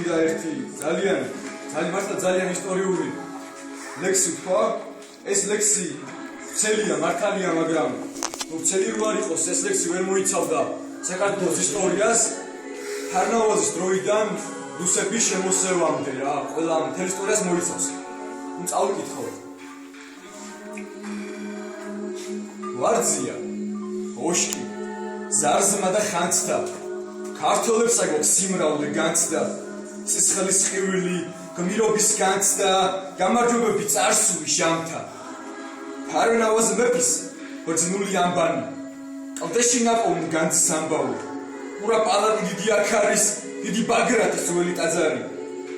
მინდა ერთი ძალიან მართლა ძალიან ისტორიული ლექსი თქვა. ეს ლექსი ვრცელია, მართალია, მაგრამ ვრცელი რო არ იყოს, ეს ლექსი ვერ მოიცავდა საქართველოს ისტორიას თარნავაზის დროიდან რუსების შემოსევამდე რა, ყველა მთელ ისტორიას მოიცავს. წავიკითხო. ვარძია, ოშკი, ზარზმა და ხანცდა, ქართველებსა გვაქვს სიმრავლე განცდა, სისხლის ხივილი, გმირობის განცდა, გამარჯვებები წარსული ჟამთა. თარნავაზ მეფის ბრძნული ამბანი, კლდეში ნაპოვნი განძის ამბავი, ყურა პალატი დიდი აქარის, დიდი ბაგრატის ძველი ტაძარი,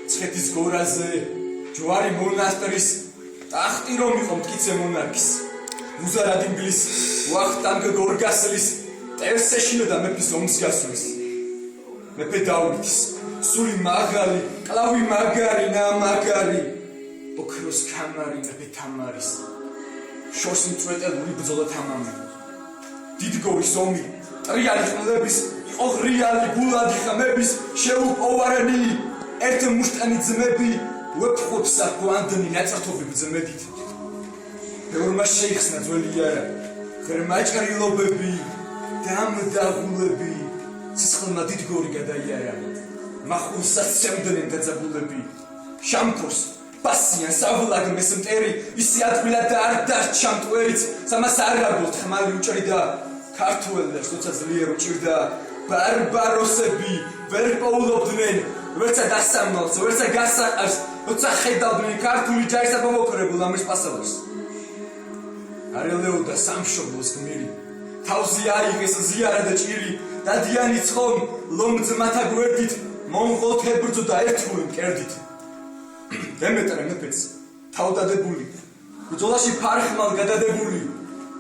ცხეთის გორაზე, ჯვარი მონასტრის, ტახტი რომ იყო მტკიცე მონარქის, მუზარადინგლის, ვახტანგ გორგასლის, ტერსეშინო და მეფის ომს გასვლის. მეფე დავითის, სული მაღალი, კლავი მაგარი, ნამაგარი, ოქროს ქამარი მეფე თამარის, შორს მწვეტელური ბრძოლა თამამი. დიდგორის ომი, ტრიალი ყლების, იყო ღრიალი გულადი ხმების, შეუპოვარენი, ერთ მუშტანი ძმები, ვეფხვებსა გვანდნი ნაწართობი ბძმედით. ბევრმა შეიხსნა ძველი იარა, ღრმა ჭრილობები, დამდაღულები, სისხლმა დიდგორი გადაიარა, მახულსაც სემდნენ დაძაბულები, შამქორს, პასიან სავლაგმეს მტერი, ისი ადგილა და არ დარჩა მტვერიც, სამას არ გაგულთ ხმალი უჭრიდა, ქართველებს როცა ძლიერ უჭირდა, ბარბაროსები ვერ პოულობდნენ, ვერცა დასამალს, ვერცა გასაყარს, როცა ხედავდნენ ქართული ჯარის ამომოქრებულ ამის პასალებს. არელეოდა სამშობლოს გმირი, თავზე აიღეს ზიარა და ჭირი, დადიანი ცხომ, ლომძმათა გვერდით, მონღოლთ ებრძოდა ერთგული მკერდით. დემეტრე მეფეც, თავდადებული, ბრძოლაში ფარხმალ გადადებული,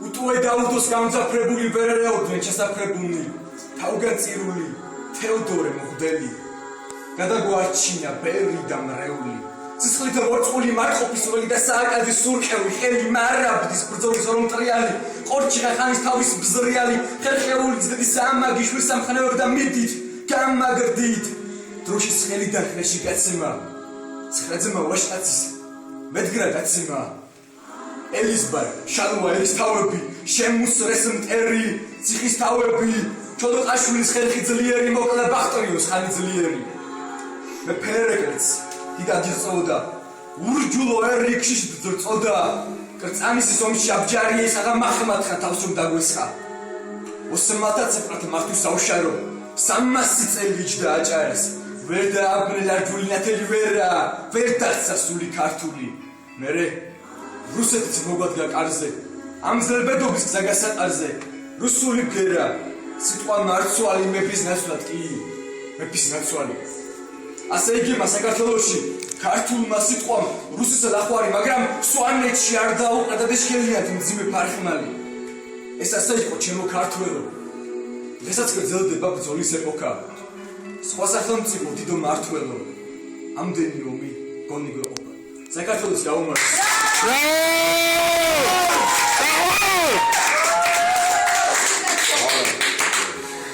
უტუე დაუდოს გამძაფრებული, ვერ ერეოდნენ ჩასაფრებულნი, თავგანწირული, თეოდორე მღვდელი, გადაგვარჩინა ბერი და მრეული, სისხლით მორწყული მარყოფის ველი და სააკაძის სურყევი, ხელი მარაბდის ბრძოლის ორმტრიალი, ყორჩიხა ხანის თავის ბზრიალი, ხერხეული ძდების ამაგი შვირსამხნევები და მიდით, გამაგრდით, დროშის ხელიდან ხეში გაცემა, ცხრაძმა ვაშტაცის, მედგრა გაცემა, ელიზბარ, შალვა ერისთავები, შემუსრეს მტერი, ციხის თავები, ჩოდოყაშვილის ხერხი ძლიერი, მოკლა ბახტორიოს ხანი ძლიერი. მე ფერეკერც, დიდად იწოდა, ურჯულო ერიქში ძრწოდა, კრწანისის ომში აბჯარი ესაღა მახმათხა თავს რომ დაგვესხა. ოსმალთა ცეპრათ მართვის აუშარო, 300 წელი იჯდა აჭარას, ვერ დააბნელა რჯული ნათელი ვერა, ვერ დარცა სული ქართული. მერე რუსეთიც მოგვადგა კარზე, ამზლებედობის გზა გასაყარზე, რუსული ბგერა, სიტყვა მარცვალი მეფის ნაცვლად კი, მეფის ნაცვალი. ასე იგივე საქართველოში ქართულმა სიტყვამ რუსის ლახვარი, მაგრამ სვანეთში არ დაუყრა და შეშლიანთ მძიმე ფარხმალი. ეს ასე იყო ჩემო ქართველო. დღესაც გრძელდება ბრძოლის ეპოქა. სხვა სახელმწიფო დიდო მმართველო. ამდენი ომი გონი გვეყოფა. საქართველოს გაუმართლა.